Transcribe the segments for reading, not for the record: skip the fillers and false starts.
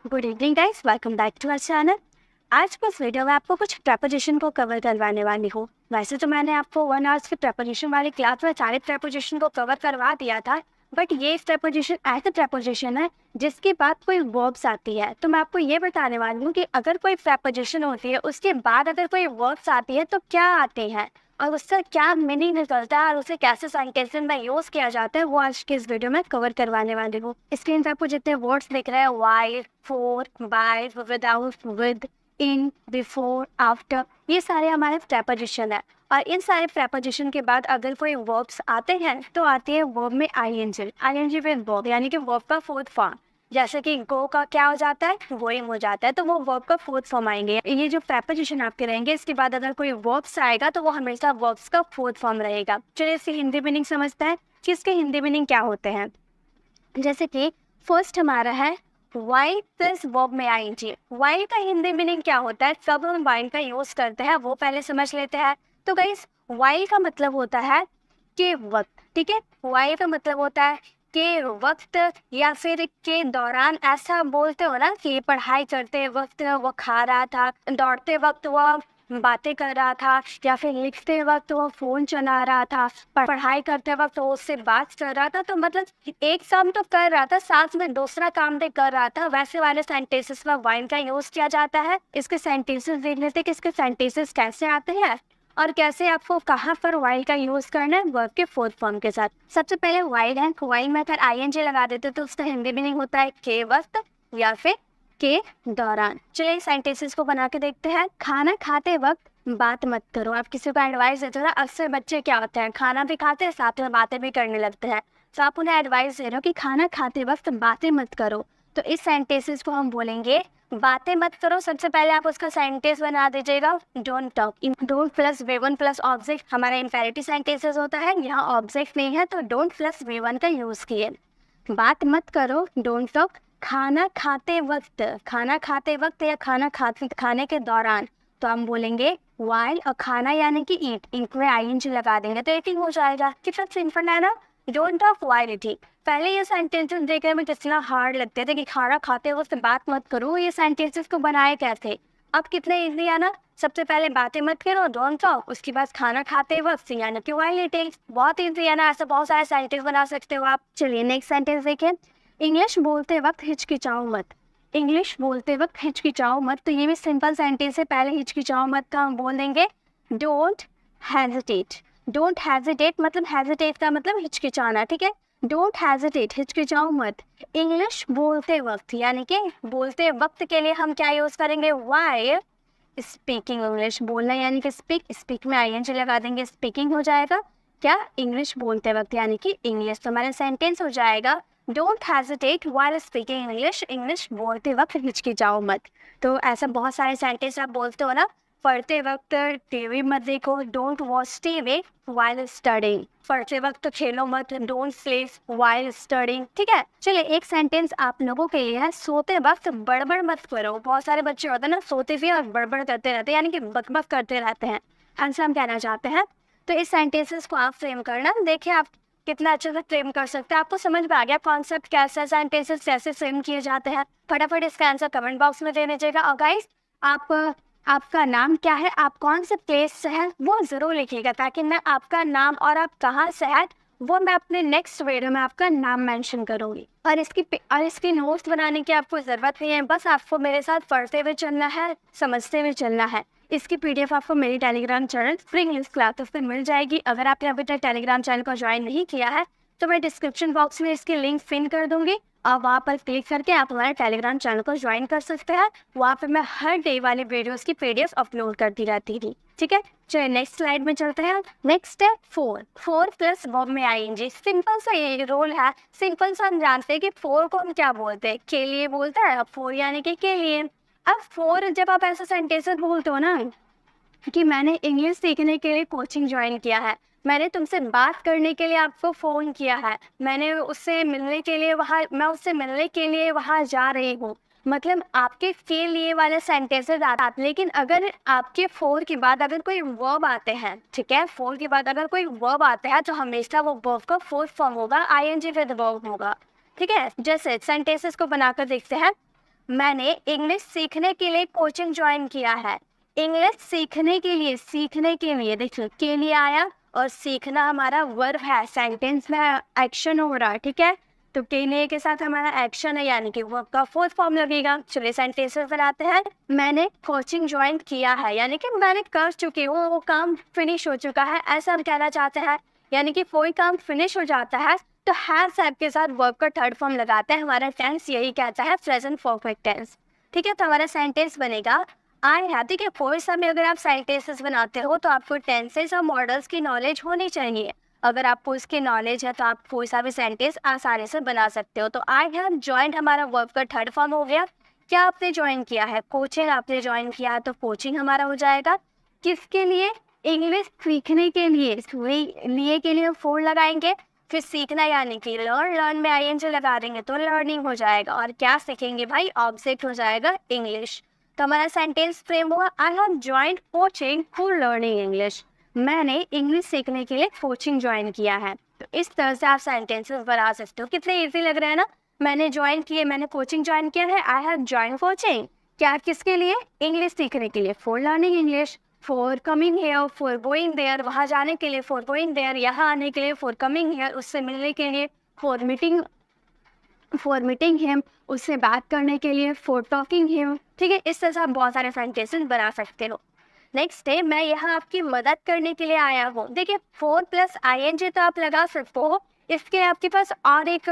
Good evening guys, welcome back to our channel. आज के इस वीडियो में आपको कुछ प्रेपोजिशन को कवर करवाने वाली हूँ। वैसे तो मैंने आपको 1 आवर्स की प्रेपोजिशन वाली क्लास में सारे प्रेपोजिशन को कवर करवा दिया था, बट ये प्रेपोजिशन ऐसे प्रेपोजिशन है जिसके बाद कोई वर्ब्स आती है। तो मैं आपको ये बताने वाली हूँ कि अगर कोई प्रेपोजिशन होती है उसके बाद अगर कोई वर्ब्स आती है तो क्या आते हैं और उसका क्या मीनिंग निकलता है और उसे कैसे सेंटेंस में यूज किया जाता है, वो आज के इस वीडियो में कवर करवाने वाली हूँ। स्क्रीन पे आपको जितने वर्ड्स दिख रहे हैं, while, for, by, without, with, in, before, after, ये सारे हमारे प्रेपोजिशन है। और इन सारे प्रेपोजिशन के बाद अगर कोई वर्ब्स आते हैं तो आती है वर्ब में आईएनजी विद वर्ब, यानी कि वर्ब का फोर्थ फॉर्म। जैसे कि गो का क्या हो जाता है, गोइंग हो जाता है, तो वो वर्ब का फोर्थ फॉर्म आएंगे। ये जो प्रेपोजिशन आपके रहेंगे इसके बाद अगर कोई वर्ब्स आएगा तो वो हमेशा वर्ब्स का फोर्थ फॉर्म रहेगा। चलिए इसकी हिंदी मीनिंग समझते हैं कि इसके हिंदी मीनिंग क्या होते हैं। जैसे कि फर्स्ट हमारा है वाइल प्लस वर्ब में आईएनजी। वाइल का हिंदी मीनिंग क्या होता है, कब हम वाइल का यूज करते हैं वो पहले समझ लेते हैं। तो गाइस, वाइल का मतलब होता है के वक्त, ठीक है। वाइल का मतलब होता है के वक्त या फिर के दौरान। ऐसा बोलते हो ना कि पढ़ाई करते वक्त वो खा रहा था, दौड़ते वक्त वो बातें कर रहा था, या फिर लिखते वक्त वो फोन चला रहा था, पढ़ाई करते वक्त वो उससे बात कर रहा था। तो मतलब एक काम तो कर रहा था, साथ में दूसरा काम भी कर रहा था। वैसे वाले सेंटेंसेस में वाइल का यूज किया जाता है। इसके सेंटेंसेस देख लेते हैं कि इसके सेंटेंसेस कैसे आते हैं और कैसे आपको कहाँ पर वाइल का यूज करना है वर्ब के फोर्थ फॉर्म के साथ। सबसे पहले वाइल है, वाइल में अगर आईएनजी लगा देते तो उसका हिंदी मीनिंग होता है के वक्त या फिर के दौरान। चलिए सेंटेंसेस को बना के देखते हैं। खाना खाते वक्त बात मत करो। आप किसी को एडवाइस देते हो ना, अक्सर बच्चे क्या होते हैं, खाना भी खाते हैं साथ में बातें भी करने लगते हैं। तो आप उन्हें एडवाइस दे रहे हो कि खाना खाते वक्त बातें मत करो। तो इस सेंटेंसेस को हम बोलेंगे बातें मत करो। सबसे पहले आप उसका सेंटेंस बना दीजिएगा don't talk. Don't plus V1 plus object हमारा इंपेरेटिव सेंटेंसेस होता है, यहाँ ऑब्जेक्ट नहीं है तो डोंट प्लस V1 का यूज किए। बात मत करो, डोंट टॉक। खाना खाते वक्त या खाना खाने के दौरान तो हम बोलेंगे वाइल, और खाना यानी कि ईट में आईएनजी लगा देंगे तो ईटिंग हो जाएगा। कितना सिंपल है ना, डोंट टॉक वाइल ईटिंग। पहले ये सेंटेंसेस देखने में कितना हार्ड लगते थे कि खाना खाते वक्त बात मत करो, ये सेंटेंसेस को बनाए कैसे। अब कितने इजी है ना। सबसे पहले बातें मत करो, डोंट टॉक, उसके बाद खाना खाते वक्त यानी कि वाइल ईटिंग। बहुत इजी है ना, ऐसा बहुत सारे सेंटेंस बना सकते हो आप। चलिए नेक्स्ट सेंटेंस देखें। इंग्लिश बोलते वक्त हिचकिचाओ मत। इंग्लिश बोलते वक्त हिचकिचाओ मत, तो ये भी सिंपल सेंटेंस है। पहले हिचकिचाओ मत का हम बोल देंगे डोंट हेजिटेट। डोंट हेजिटेट मतलब हेजिटेट का मतलब हिचकिचाना, ठीक है। डोंट हेजिटेट, हिचकिचाओ मत। इंग्लिश बोलते वक्त यानी कि बोलते वक्त के लिए हम क्या यूज करेंगे, वाइल स्पीकिंग। इंग्लिश बोलना यानी कि स्पीक में आईएनजी लगा देंगे, स्पीकिंग हो जाएगा क्या, इंग्लिश बोलते वक्त यानी कि इंग्लिश। तो हमारा सेंटेंस हो जाएगा don't hesitate while speaking English. English बोलते वक्त हिचकिचाओ मत। तो ऐसा बहुत सारे सेंटेंस आप बोलते हो ना, पढ़ते वक्त टीवी मत देखो, don't watch TV while studying. पढ़ते वक्त खेलो मत, डोंट प्ले वाइल स्टडिंग, ठीक है। चलिए एक सेंटेंस आप लोगों के लिए है, सोते वक्त बड़बड़ मत करो। बहुत सारे बच्चे होते हैं ना, सोते हुए और बड़बड़ करते रहते हैं, यानी कि बकबक करते रहते हैं, ऐसा हम कहना चाहते हैं। तो इस सेंटेंसेस को आप फ्रेम करना, देखिए आप कितना अच्छे से फ्रेम कर सकते हैं। आपको समझ में आ गया कॉन्सेप्ट कैसे, सेंटेंसेस कैसे फ्रेम किए जाते हैं। फटाफट इसका आंसर कमेंट बॉक्स में दे दीजिएगा। और गाइस, आपका नाम क्या है, आप कौन से प्लेस से हैं, वो ज़रूर लिखिएगा, ताकि मैं आपका नाम और आप कहाँ से हैं वो मैं अपने नेक्स्ट वीडियो में आपका नाम मेंशन करूँगी। और इसकी नोट्स बनाने की आपको ज़रूरत नहीं है, बस आपको मेरे साथ पढ़ते हुए चलना है, समझते हुए चलना है। इसकी पीडीएफ आपको मेरी Telegram channel spring English classes पे मिल जाएगी। अगर आपने अभी तक टेलीग्राम चैनल को ज्वाइन नहीं किया है तो मैं डिस्क्रिप्शन बॉक्स में इसकी लिंक पिन कर दूंगी, और वहाँ पर क्लिक करके आप हमारे टेलीग्राम चैनल को ज्वाइन कर सकते हैं। वहाँ पे मैं हर डे वाले वीडियोस की पीडीएफ अपलोड करती रहती थी, ठीक है। चलिए नेक्स्ट स्लाइड में चलते हैं। नेक्स्ट है फोर प्लस वर्ब में आईएनजी। सिंपल सा ये रोल है, सिंपल सा हम जानते हैं कि फोर को हम क्या बोलते हैं, के लिए बोलता है। अब फोर यानी कि के लिए। अब फोर जब आप ऐसा सेंटेंसेस बोलते हो ना कि मैंने इंग्लिश सीखने के लिए कोचिंग ज्वाइन किया है, मैंने तुमसे बात करने के लिए आपको फ़ोन किया है, मैं उससे मिलने के लिए वहाँ जा रही हूँ, मतलब आपके के लिए वाले सेंटेंसेस आते। लेकिन अगर आपके फोर के बाद अगर कोई वर्ब आते हैं, ठीक है, फोर के बाद अगर कोई वर्ब आता है तो हमेशा वो वर्ब का फोर्थ फॉर्म होगा, आईएनजी विद वर्ब होगा, ठीक है। जैसे सेंटेंसेस को बनाकर देखते हैं। मैंने इंग्लिश सीखने के लिए कोचिंग ज्वाइन किया है। इंग्लिश सीखने के लिए देखिए के लिए आया और सीखना हमारा वर्ब है, सेंटेंस में एक्शन हो रहा है, ठीक है। तो के लिए के साथ हमारा एक्शन है यानी कि वर्ब का फोर्थ फॉर्म लगेगा। चलिए सेंटेंसेस बनाते हैं। मैंने कोचिंग ज्वाइन किया है यानी कि मैंने कर चुकी हूँ, वो काम फिनिश हो चुका है, ऐसा हम कहना चाहते हैं। यानी कि कोई काम फिनिश हो जाता है तो हैज हैव के साथ वर्ब का थर्ड फॉर्म लगाते हैं। हमारा टेंस यही कहता है, प्रेजेंट परफेक्ट टेंस, ठीक है। तो हमारा सेंटेंस बनेगा आई हैव। ठीक है, कोई समय अगर आप सेंटेंसेस बनाते हो तो आपको टेंसेस और मॉडल्स की नॉलेज होनी चाहिए। अगर आपको इसकी नॉलेज है तो आप कोई सा भी सेंटेंस आसानी से बना सकते हो। तो आई हैव ज्वाइंड हमारा वर्ब का थर्ड फॉर्म हो गया। क्या आपने ज्वाइन किया है? कोचिंग आपने ज्वाइन किया है तो कोचिंग हमारा हो जाएगा। किसके लिए? इंग्लिश सीखने के लिए। लिए के लिए फोर लगाएंगे, फिर सीखना यानी कि लर्न में आईएनजी लगा देंगे तो लर्निंग हो जाएगा। और क्या सीखेंगे भाई? ऑब्जेक्ट हो जाएगा इंग्लिश। तो हमारा सेंटेंस फ्रेम हुआ I have joined coaching for learning English. मैंने इंग्लिश सीखने के लिए कोचिंग ज्वाइन किया है। तो इस तरह से आप सेंटेंसेस बना सकते हो। कितने इजी लग रहा है ना। मैंने ज्वाइन किए, मैंने कोचिंग ज्वाइन किया है। आई हैव ज्वाइन कोचिंग, क्या किसके लिए? इंग्लिश सीखने के लिए, for learning English. For coming here, for going there, वहाँ जाने के लिए, फॉर गोइंग देयर, यहाँ आने के लिए, फॉर कमिंग हेयर, उससे मिलने के लिए, फॉर मीटिंग हिम, उससे बात करने के लिए, फॉर टॉकिंग हिम। ठीक है, इस तरह से आप बहुत सारे सेंटेंसेस बना सकते हो। नेक्स्ट है, मैं यहाँ आपकी मदद करने के लिए आया हूँ। देखिए फोर प्लस आईएनजी तो आप लगा सकते हो, इसके आपके पास और एक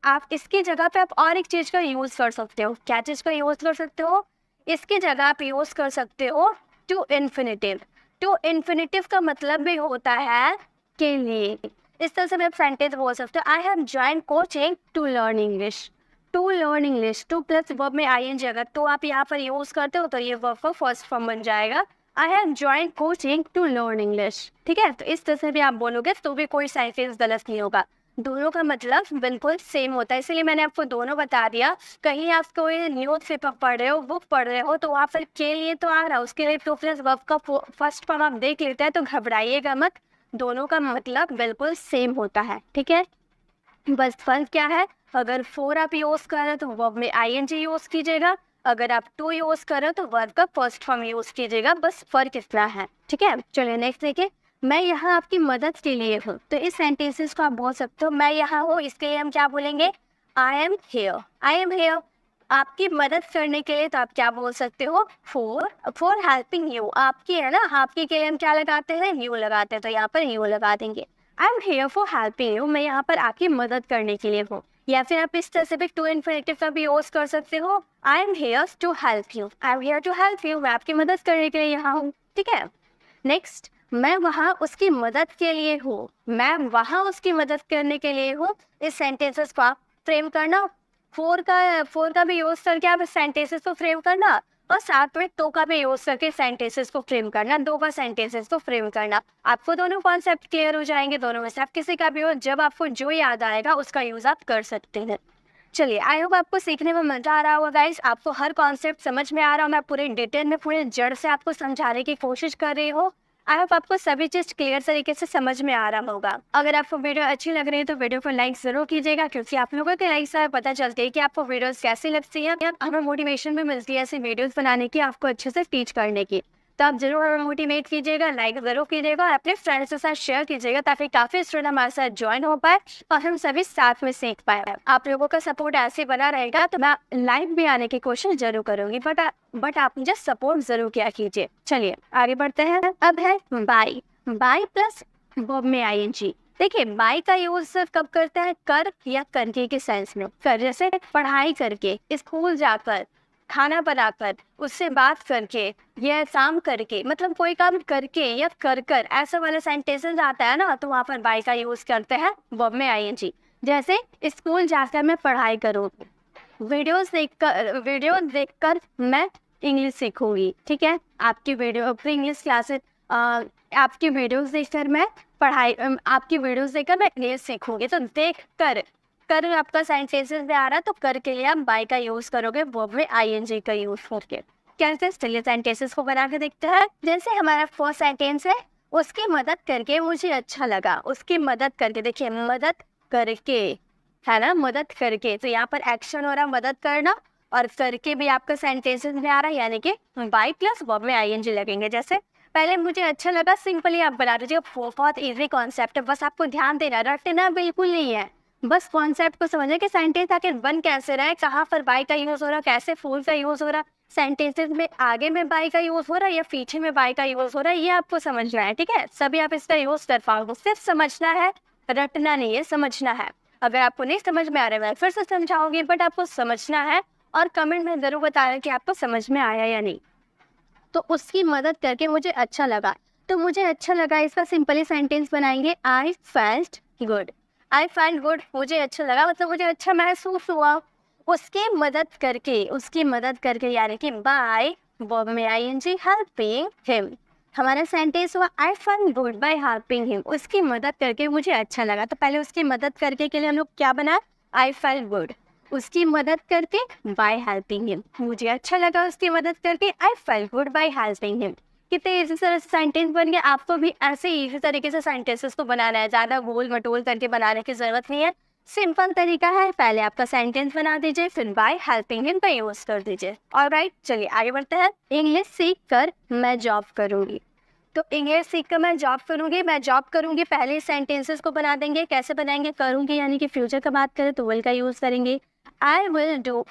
आप इसकी जगह पे आप और एक चीज़ का यूज़ कर सकते हो। क्या चीज़ का यूज़ कर सकते हो? इसकी जगह आप यूज़ कर सकते हो टू इन्फिनिटिव। टू इन्फिनिटिव का मतलब भी होता है के लिए। इस तरह से मैं सेंटेंस बोल सकते हो, I have join coaching to learn English. To learn English, to plus verb में आईएनजी अगर तो आप यहाँ पर यूज़ करते हो तो ये वर्ब का फर्स्ट फॉर्म बन जाएगा, I have join coaching to learn English. ठीक है, तो इस तरह से भी आप बोलोगे तो भी कोई सेंटेंस गलत नहीं होगा। दोनों का मतलब बिल्कुल सेम होता है, इसलिए मैंने आपको दोनों बता दिया। कहीं आप कोई न्यूज़ पेपर पढ़ रहे हो, बुक पढ़ रहे हो, तो वहाँ पर के लिए तो आ रहा है, उसके लिए टू प्लस वर्ब का फर्स्ट फॉर्म आप देख लेते हैं तो घबराइएगा मत। दोनों का मतलब बिल्कुल सेम होता है, ठीक है। बस फर्क क्या है, अगर फोर आप यूज़ करें तो वर्ब में आईएनजी यूज़ कीजिएगा, अगर आप टू यूज़ करें तो वर्ब का फर्स्ट फॉर्म यूज़ कीजिएगा, बस फर्क इतना है, ठीक है। चलिए नेक्स्ट देखिए, मैं यहाँ आपकी मदद के लिए हूँ। तो इस सेंटेंसेस को आप बोल सकते हो, मैं यहाँ हूँ, इसके लिए हम क्या बोलेंगे? आई am hair. I am hair आपकी मदद करने के लिए तो आप क्या बोल सकते हो? For helping you. आपकी है ना, आपके के लिए हम क्या लगाते हैं? यू लगाते हैं, तो यहाँ पर यू लगा देंगे। आई am here for helping you, मैं यहाँ पर आपकी मदद करने के लिए हूँ। या फिर आप इस तरह से भी टू इन्फिनिटिव का भी यूज कर सकते हो, I am here to help you. I am here to help you, मैं आपकी मदद करने के लिए यहाँ हूँ, ठीक है। नेक्स्ट, मैं वहाँ उसकी मदद के लिए हूँ। मैं वहाँ उसकी मदद करने के लिए हूँ। इस सेंटेंसेस को आप फ्रेम करना, फोर का भी यूज करके आप सेंटेंसेस को फ्रेम करना, और साथ में तो का भी यूज करके सेंटेंसेस को फ्रेम करना, दो का सेंटेंसेस को फ्रेम करना। आपको दोनों कॉन्सेप्ट क्लियर हो जाएंगे। दोनों में से आप किसी का भी हो, जब आपको जो याद आएगा उसका यूज आप कर सकते हैं। चलिए, आई होप आपको सीखने में मजा आ रहा होगा गाइस, आपको हर कॉन्सेप्ट समझ में आ रहा हो। मैं पूरे डिटेल में पूरे जड़ से आपको समझाने की कोशिश कर रही हूँ। आई होप आपको सभी चीज़ क्लियर तरीके से समझ में आ रहा होगा। अगर आपको वीडियो अच्छी लग रही है तो वीडियो को लाइक जरूर कीजिएगा, क्योंकि आप लोगों के लाइक से पता चलती है कि आपको वीडियोस कैसी लगती है। हमें मोटिवेशन भी मिलती है ऐसी वीडियोस बनाने की, आपको अच्छे से टीच करने की। तो आप जरूर हमें मोटिवेट कीजिएगा, लाइक जरूर कीजिएगा और अपने फ्रेंड्स के साथ शेयर कीजिएगा, ताकि काफ़ी स्टूडेंट हमारे साथ ज्वाइन हो पाए और हम सभी साथ में सीख पाए। आप लोगों का सपोर्ट ऐसे बना रहेगा तो मैं लाइव भी आने की कोशिश जरूर करूँगी, बट आप मुझे सपोर्ट जरूर किया कीजिए। चलिए आगे बढ़ते हैं। अब है बाय। बाय प्लस वर्ब में आईएनजी। देखिए, बाय का यूज सिर्फ कब करते हैं? कर या करके के सेंस में। कर जैसे पढ़ाई करके, स्कूल जाकर, खाना बनाकर, उससे बात करके, यह काम करके, मतलब कोई काम करके या कर कर, ऐसा वाला सेंटेंसेस आता है ना, तो वहाँ पर बाय का यूज करते हैं वर्ब में आईएनजी। जैसे स्कूल जाकर मैं पढ़ाई करूँ, वीडियो देखकर मैं इंग्लिश सीखूंगी, ठीक है। आपकी इंग्लिश क्लासेस, आपकी वीडियोस देखकर मैं इंग्लिश सीखूंगी। तो देख कर आपका सेंटेंसेस में आ रहा है, तो कर के लिए आप बाय का यूज करोगे वर्ब में आईएनजी का यूज करके। कैसे? चलिए सेंटेंसेस को बना के देखते हैं। जैसे हमारा फर्स्ट सेंटेंस है, उसकी मदद करके मुझे अच्छा लगा। उसकी मदद करके, देखिए मदद करके है ना, मदद करके, तो यहाँ पर एक्शन हो रहा मदद करना, और करके भी आपका सेंटेंसेस में आ रहा है, यानी कि बाय प्लस वर्ब में आईएनजी लगेंगे। जैसे पहले मुझे अच्छा लगा, सिंपली आप बना दीजिए। बहुत इजी कॉन्सेप्ट है, बस आपको ध्यान देना, रटना बिल्कुल नहीं है, बस कॉन्सेप्ट को समझना कि सेंटेंस आखिर बन कैसे रहा है, कहाँ पर बाय का यूज हो रहा है, कैसे फूल का यूज हो रहा है, सेंटेंसेस में आगे में बाय का यूज हो रहा है या पीछे में बाय का यूज हो रहा है, ये आपको समझना है। ठीक है, सभी आप इसका यूज कर पाओगे, सिर्फ समझना है, रटना नहीं है, समझना है। अगर आपको नहीं समझ में आ रहा है मैं फिर से समझाऊंगी, बट आपको समझना है और कमेंट में जरूर बताना कि आपको समझ में आया या नहीं। तो उसकी मदद करके मुझे अच्छा लगा, तो मुझे अच्छा लगा इसका सिंपली सेंटेंस बनाएंगे, I felt good. I felt good, मुझे अच्छा लगा मतलब मुझे अच्छा महसूस हुआ। उसकी मदद करके यानी कि बाय वर्ब में आईएनजी हेल्पिंग हिम, हमारा सेंटेंस हुआ I felt good by helping him. उसकी मदद करके मुझे अच्छा लगा, तो पहले उसकी मदद करके के लिए हम लोग क्या बना, आई फेल्ट गुड, उसकी मदद करके बाय हेल्पिंग हिम, मुझे अच्छा लगा उसकी मदद करके, I felt good by helping him. कितने इसी तरह से सेंटेंस बन गए। आपको भी ऐसे ही इसी तरीके से सेंटेंसेस को बनाना है, ज़्यादा गोल मटोल करके बनाने की ज़रूरत नहीं है, सिंपल तरीका है। पहले आपका सेंटेंस बना दीजिए, फिर बाय हेल्पिंग हिम का यूज कर दीजिए। ऑलराइट, चलिए आगे बढ़ते हैं। इंग्लिश सीख कर मैं जॉब करूँगी, तो इंग्लिश सीख कर मैं जॉब करूँगी, पहले सेंटेंसेस को बना देंगे। कैसे बनाएंगे, करूँगी यानी कि फ्यूचर का बात करें तो विल का यूज़ करेंगे। I will do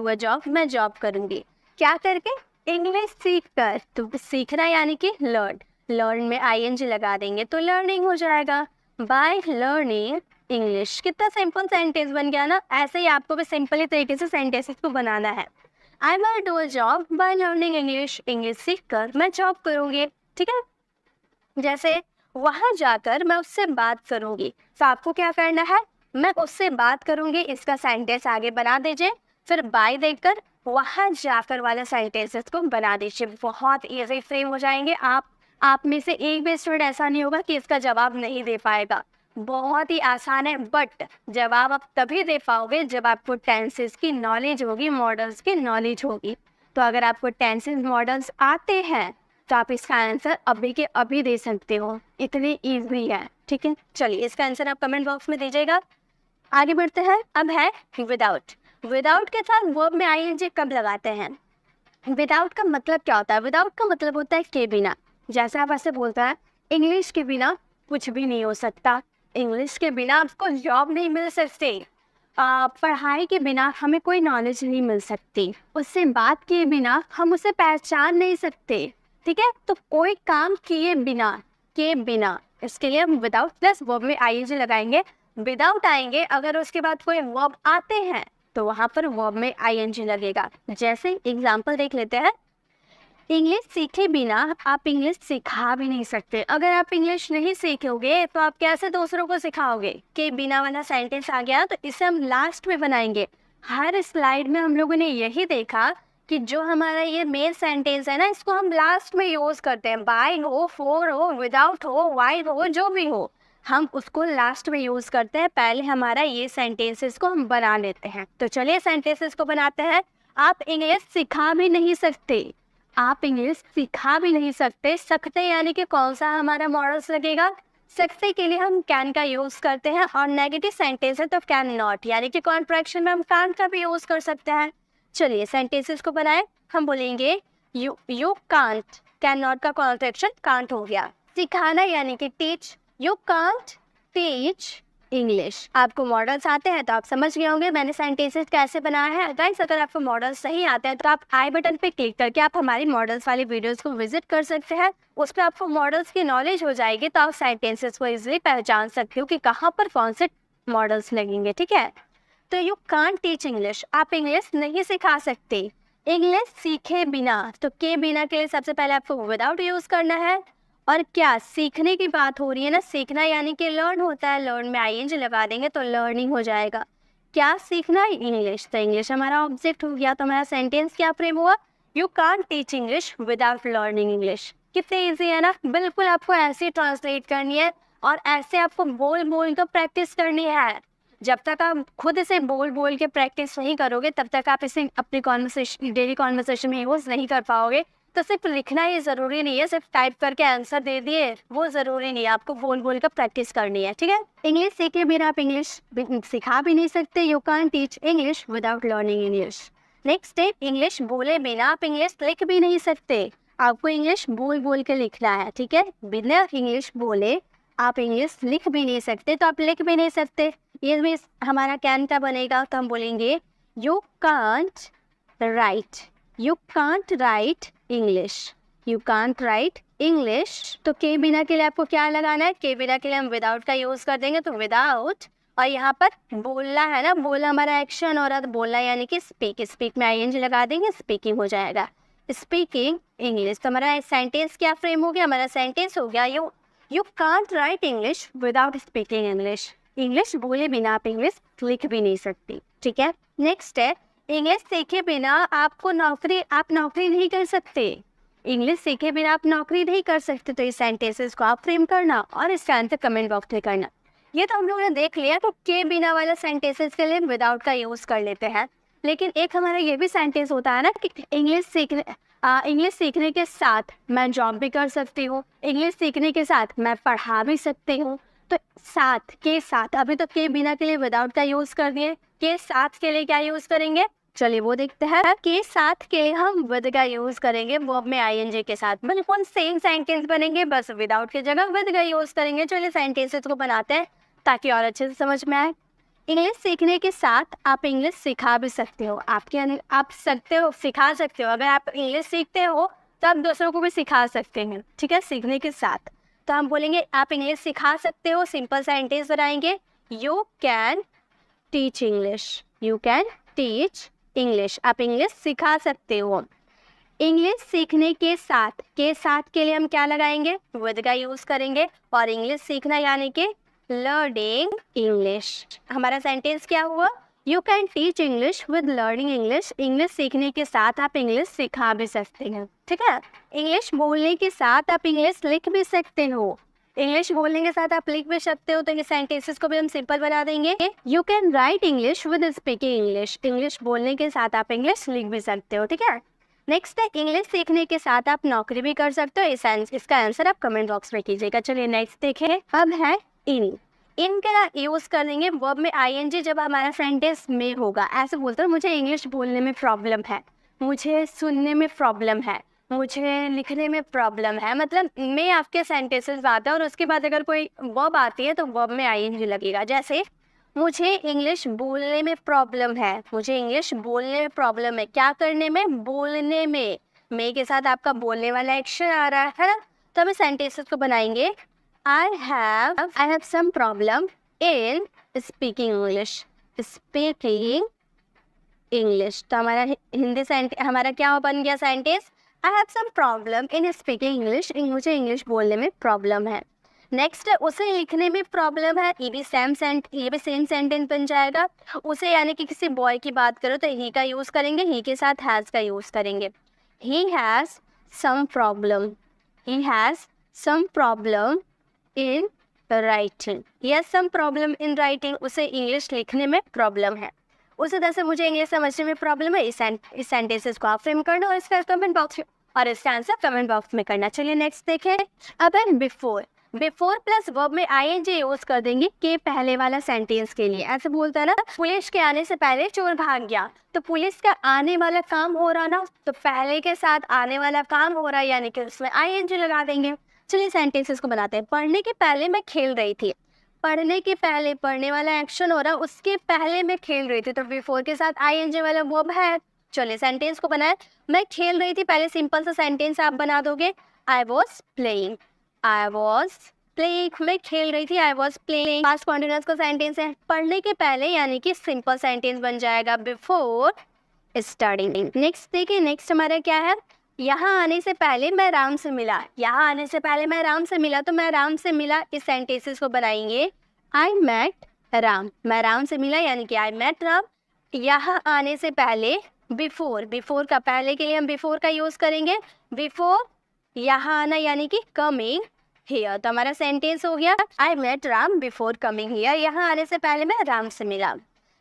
a job, मैं जॉब करूँगी, क्या करके, इंग्लिश सीख कर। तो सीखना यानी कि लर्न में आईएनजी लगा देंगे तो लर्निंग हो जाएगा, बाय लर्निंग इंग्लिश। कितना सिंपल सेंटेंस बन गया ना। ऐसे ही आपको भी सिंपली तरीके से सेंटेंसेस को बनाना है। I will do a job by learning English, English सीख कर मैं जॉब करूँगी। ठीक है, जैसे वहाँ जाकर मैं उससे बात करूँगी, तो आपको क्या करना है, मैं उससे बात करूँगी, इसका सेंटेंस आगे बना दीजिए, फिर बाय देकर वहाँ जाकर वाला सेंटेंसेस को बना दीजिए। बहुत इजी फ्रेम हो जाएंगे। आप में से एक भी स्टूडेंट ऐसा नहीं होगा कि इसका जवाब नहीं दे पाएगा, बहुत ही आसान है। बट जवाब आप तभी दे पाओगे जब आपको टेंसेस की नॉलेज होगी, मॉडल्स की नॉलेज होगी। तो अगर आपको टेंसेस मॉडल्स आते हैं तो आप इसका आंसर अभी के अभी दे सकते हो, इतनी ईजी है। ठीक है, चलिए इसका आंसर आप कमेंट बॉक्स में दीजिएगा। आगे बढ़ते हैं। अब है विदाउट के साथ वर्ब में आईएनजी कब लगाते हैं। विदाउट का मतलब क्या होता है, विदाउट का मतलब होता है के बिना। जैसे आप ऐसे बोलते हैं, इंग्लिश के बिना कुछ भी नहीं हो सकता, इंग्लिश के बिना आपको जॉब नहीं मिल सकती, पढ़ाई के बिना हमें कोई नॉलेज नहीं मिल सकती, उससे बात किए बिना हम उसे पहचान नहीं सकते। ठीक है, तो कोई काम किए बिना, के बिना, इसके लिए हम विदाउट प्लस वर्ब में आईएनजी लगाएंगे। विदाउट आएंगे, अगर उसके बाद कोई वर्ब आते हैं तो वहाँ पर वर्ब में आईएनजी लगेगा। जैसे एग्जाम्पल देख लेते हैं, इंग्लिश सीखे बिना आप इंग्लिश सिखा भी नहीं सकते। अगर आप इंग्लिश नहीं सीखोगे तो आप कैसे दूसरों को सिखाओगे। के बिना वाला सेंटेंस आ गया, तो इसे हम लास्ट में बनाएंगे। हर स्लाइड में हम लोगों ने यही देखा कि जो हमारा ये मेन सेंटेंस है ना, इसको हम लास्ट में यूज़ करते हैं। बाय हो, फॉर हो, विदाउट हो, वाइल हो, जो भी हो, हम उसको लास्ट में यूज़ करते हैं। पहले हमारा ये सेंटेंसेस को हम बना लेते हैं। तो चलिए सेंटेंसेस को बनाते हैं। आप इंग्लिश सिखा भी नहीं सकते, आप इंग्लिश सिखा भी नहीं सकते। सकते यानी कि कौन सा हमारा मॉडल्स लगेगा, सकते के लिए हम कैन का यूज़ करते हैं, और नेगेटिव सेंटेंस है तो कैन नॉट, यानी कि कॉन्ट्रैक्शन में हम कांट का भी यूज़ कर सकते हैं। चलिए सेंटेंसेस को बनाएं। हम बोलेंगे यू कांट, कैन नॉट का कॉन्ट्रैक्शन कांट हो गया। सिखाना यानी कि teach, you can't teach English. आपको मॉडल्स आते हैं तो आप समझ गए होंगे मैंने सेंटेंसेस कैसे बनाया है। गाइस, अगर आपको मॉडल्स सही आते हैं तो आप आई बटन पे क्लिक करके आप हमारी मॉडल्स वाली वीडियोस को विजिट कर सकते हैं। उस पर आपको मॉडल्स की नॉलेज हो जाएगी, तो आप सेंटेंसेस को इजीली पहचान सकते हो कि कहाँ पर कौन से मॉडल्स लगेंगे। ठीक है, तो यू कांट टीच इंग्लिश, आप इंग्लिश नहीं सिखा सकते। इंग्लिश सीखे बिना, तो के बिना के लिए सबसे पहले आपको विदाउट यूज़ करना है। और क्या, सीखने की बात हो रही है ना, सीखना यानी कि लर्न होता है, लर्न में आईएनजी लगा देंगे तो लर्निंग हो जाएगा। क्या सीखना है, इंग्लिश, तो इंग्लिश हमारा ऑब्जेक्ट हो गया। तो हमारा सेंटेंस क्या फ्रेम हुआ, you can't teach English without learning English. कितने ईजी है ना। बिल्कुल आपको ऐसे ट्रांसलेट करनी है और ऐसे आपको बोल बोल कर प्रैक्टिस करनी है। जब तक आप खुद से बोल बोल के प्रैक्टिस नहीं करोगे तब तक आप इसे अपनी कॉन्वर्सेशन, डेली कॉन्वर्सेशन में यूज़ नहीं कर पाओगे। तो सिर्फ लिखना ही ज़रूरी नहीं है, सिर्फ टाइप करके आंसर दे दिए वो ज़रूरी नहीं है, आपको बोल बोल कर प्रैक्टिस करनी है, ठीक है। इंग्लिश सीखे बिना आप इंग्लिश सिखा भी नहीं सकते। You can teach English without learning English. Next है, इंग्लिश बोले बिना आप इंग्लिश लिख भी नहीं सकते। आपको इंग्लिश बोल बोल के लिखना है, ठीक है। बिना इंग्लिश बोले आप इंग्लिश लिख भी नहीं सकते, तो आप लिख भी नहीं सकते। ये भी हमारा कैन का बनेगा, तो हम बोलेंगे you can't right, you can't right English, you can't right English. तो के बिना के लिए आपको क्या लगाना है, के बिना के लिए हम विदाउट का यूज़ कर देंगे, तो विदाउट। और यहाँ पर बोलना है ना, बोलना हमारा एक्शन हो रहा है, तो बोलना यानी कि स्पीक, स्पीक में आईएनजी लगा देंगे, स्पीकिंग हो जाएगा, स्पीकिंग इंग्लिश। तो हमारा सेंटेंस क्या फ्रेम हो गया, हमारा सेंटेंस हो गया you can't right English without speaking English. English बोले बिना आप इंग्लिश लिख भी नहीं सकती, ठीक है। नेक्स्ट है, इंग्लिश सीखे बिना आप नौकरी नहीं कर सकते। इंग्लिश सीखे बिना आप नौकरी नहीं कर सकते। तो इस सेंटेंसेस को आप फ्रेम करना और इसका आंसर कमेंट बॉक्स में करना। ये तो हम लोगों ने देख लिया, तो के बिना वाला सेंटेंसेस के लिए विदाउट का यूज़ कर लेते हैं। लेकिन एक हमारा ये भी सेंटेंस होता है ना कि इंग्लिश सीखने के साथ मैं जॉब भी कर सकती हूँ, इंग्लिश सीखने के साथ मैं पढ़ा भी सकती हूँ। तो साथ, के साथ, अभी तो के बिना के लिए विदाउट का यूज़ कर दिए, के साथ के लिए क्या यूज़ करेंगे, चलिए वो देखते हैं। के साथ के लिए हम विद का यूज़ करेंगे, वर्ब में आईएनजी के साथ, बिल्कुल सेम सेंटेंस बनेंगे, बस विदाउट की जगह विद का यूज़ करेंगे। चलिए सेंटेंसेस को बनाते हैं ताकि और अच्छे से समझ में आए। इंग्लिश सीखने के साथ आप इंग्लिश सिखा भी सकते हो। आप सिखा सकते हो। अगर आप इंग्लिश सीखते हो तो आप दूसरों को भी सिखा सकते हैं, ठीक है, सीखने के साथ। तो हम बोलेंगे आप इंग्लिश सिखा सकते हो, सिंपल सेंटेंस बनाएंगे, you can teach English, you can teach English, आप इंग्लिश सिखा सकते हो। इंग्लिश सीखने के साथ के लिए हम क्या लगाएंगे, विद का यूज़ करेंगे, और इंग्लिश सीखना यानी कि लर्निंग इंग्लिश। हमारा सेंटेंस क्या हुआ, you can teach English with learning English. English सीखने के साथ आप इंग्लिश सिखा भी सकते हैं, ठीक है। इंग्लिश बोलने के साथ आप इंग्लिश लिख भी सकते हो, इंग्लिश बोलने के साथ आप लिख भी सकते हो। तो ये सेंटेंसेस को भी हम सिंपल बना देंगे, you can write English with speaking English. English बोलने के साथ आप इंग्लिश लिख भी सकते हो, ठीक है। नेक्स्ट है, इंग्लिश सीखने के साथ आप नौकरी भी कर सकते हो। इसका आंसर आप कमेंट बॉक्स में कीजिएगा। चलिए नेक्स्ट देखें, अब है इन का यूज़ कर देंगे वर्ब में आईएनजी जब हमारा सेंटेंस में होगा। ऐसे बोलते हैं मुझे इंग्लिश बोलने में प्रॉब्लम है, मुझे सुनने में प्रॉब्लम है, मुझे लिखने में प्रॉब्लम है, मतलब में आपके सेंटेंसेस आता है और उसके बाद अगर कोई वर्ब आती है तो वर्ब में आईएनजी लगेगा। जैसे मुझे इंग्लिश बोलने में प्रॉब्लम है, मुझे इंग्लिश बोलने में प्रॉब्लम है, क्या करने में, बोलने में के साथ आपका बोलने वाला एक्शन आ रहा है ना। तो हम सेंटेंसेस को बनाएंगे, I have some problem in speaking English। तो हमारा हिंदी हमारा क्या बन गया sentence, I have some problem in speaking English। मुझे इंग्लिश बोलने में प्रॉब्लम है। नेक्स्ट है, उसे लिखने में प्रॉब्लम है, ये भी सेम सेंटेंस बन जाएगा। उसे यानी कि किसी बॉय की बात करो तो ही का यूज़ करेंगे, ही के साथ हैज़ का यूज़ करेंगे। He has some problem in writing, yes some problem in writing। उसे इंग्लिश लिखने में प्रॉब्लम है। उसी तरह से मुझे इंग्लिश समझने में प्रॉब्लम है। इस सेंटेंसेस को आप फ्रेम करना और इसका कमेंट बॉक्स और इसका आंसर कमेंट बॉक्स में करना। चलिए नेक्स्ट देखें, अब है बिफोर प्लस वर्ब में आईएनजी यूज कर देंगे के पहले वाला सेंटेंस के लिए। ऐसे बोलता है ना, पुलिस के आने से पहले चोर भाग गया, तो पुलिस का आने वाला काम हो रहा ना, तो पहले के साथ आने वाला काम हो रहा है यानी कि उसमें आईएनजी लगा देंगे। चलिए सेंटेंसेस को बनाते हैं। पढ़ने के पहले मैं खेल रही थी, पढ़ने के पहले पढ़ने वाला एक्शन हो रहा, उसके पहले मैं खेल रही थी, तो बिफोर के साथ आईएनजी वाला वर्ब है। चलिए सेंटेंस को बनाए, मैं खेल रही थी, पहले सिंपल सा सेंटेंस आप बना दोगे, आई वॉज प्लेइंग, मैं खेल रही थी, I was playing. Past continuous का सेंटेंस है, पढ़ने के पहले यानी कि सिंपल सेंटेंस बन जाएगा बिफोर स्टार्टिंग। नेक्स्ट देखिए, नेक्स्ट हमारा क्या है, यहाँ आने से पहले मैं राम से मिला, यहाँ आने से पहले मैं राम से मिला, तो मैं राम से मिला इस सेंटेंसेस को बनाएंगे, आई मेट राम, मैं राम से मिला यानी कि आई मेट राम। यहाँ आने से पहले बिफोर का पहले के लिए हम बिफोर का यूज़ करेंगे, बिफोर यहाँ आना यानी कि कमिंग हियर। तो हमारा सेंटेंस हो गया, I met Ram before coming here, यहाँ आने से पहले मैं राम से मिला।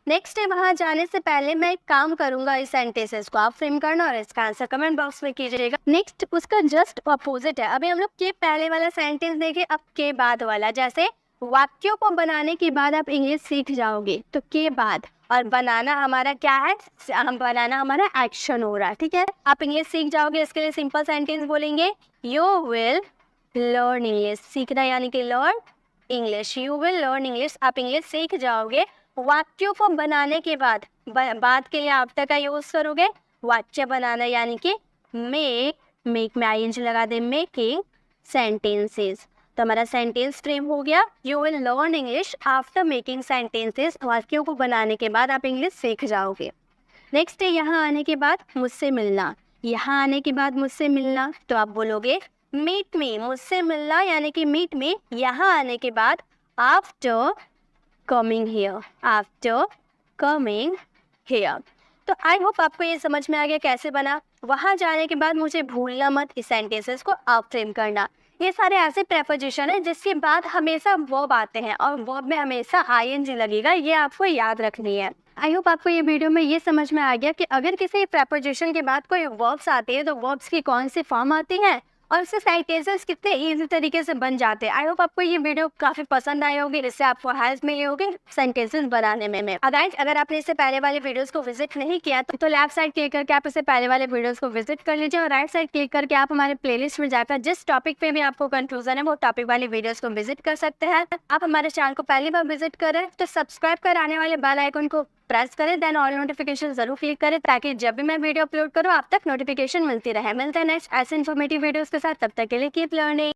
नेक्स्ट है वहाँ जाने से पहले मैं एक काम करूंगा, इस सेंटेंसेस को आप फ्रेम करना और इसका आंसर कमेंट बॉक्स में कीजिएगा। नेक्स्ट उसका जस्ट अपोजिट है। अभी हम लोग के पहले वाला सेंटेंस देखें, अब के बाद वाला। जैसे वाक्यों को बनाने के बाद आप इंग्लिश सीख जाओगे, तो के बाद, और बनाना हमारा क्या है, बनाना हमारा एक्शन हो रहा है, ठीक है। आप इंग्लिश सीख जाओगे, इसके लिए सिंपल सेंटेंस बोलेंगे, यू विल लर्न इंग्लिश। सीखना यानी कि learn English, you will learn English, आप इंग्लिश सीख जाओगे। वाक्यों को बनाने के बाद, बाद के लिए आफ्टर का यूज करोगे। वाक्य बनाना यानी कि मेक में आईएनजी लगा दे, मेकिंग सेंटेंसेस। तो हमारा सेंटेंस फ्रेम हो गया, you will learn English after making sentences. वाक्यों को बनाने के बाद आप इंग्लिश सीख जाओगे। नेक्स्ट है यहाँ आने के बाद मुझसे मिलना। यहाँ आने के बाद मुझसे मिलना, तो आप बोलोगे मीट मी, मुझसे मिलना यानी कि मीट मी। यहाँ आने के बाद after coming here, after coming here. तो आई होप आपको ये समझ में आ गया कैसे बना। वहाँ जाने के बाद मुझे भूलना मत, इस सेंटेंसेस को आप फ्रेम करना। ये सारे ऐसे प्रेपोजिशन हैं जिसके बाद हमेशा वर्ब आते हैं और वर्ब में हमेशा आईएनजी लगेगा, ये आपको याद रखनी है। आई होप आपको ये वीडियो में ये समझ में आ गया कि अगर किसी प्रेपोजिशन के बाद कोई वर्ब्स आते हैं तो वर्ब्स की कौन सी फॉर्म आती है और उससे सेंटेंसेस कितने इजी तरीके से बन जाते हैं। आई होप आपको ये वीडियो काफ़ी पसंद आई होगी, इससे आपको हेल्प मिली होगी सेंटेंसेस बनाने में। अगर आपने इससे पहले वाले वीडियोस को विजिट नहीं किया तो लेफ्ट साइड क्लिक करके आप इससे पहले वाले वीडियोस को विजिट कर लीजिए और राइट साइड क्लिक करके आप हमारे प्लेलिस्ट में जाकर जिस टॉपिक पे भी आपको कंफ्यूजन है वो टॉपिक वाली वीडियोस को विजिट कर सकते हैं। आप हमारे चैनल को पहली बार विजिट करें तो सब्सक्राइब कर आने वाले बेल आइकन को प्रेस करें, देन ऑल नोटिफिकेशन जरूर क्लिक करें ताकि जब भी मैं वीडियो अपलोड करूं आप तक नोटिफिकेशन मिलती रहे। मिलते हैं नेक्स्ट ऐसे इन्फॉर्मेटिव वीडियोस के साथ, तब तक के लिए कीप लर्निंग।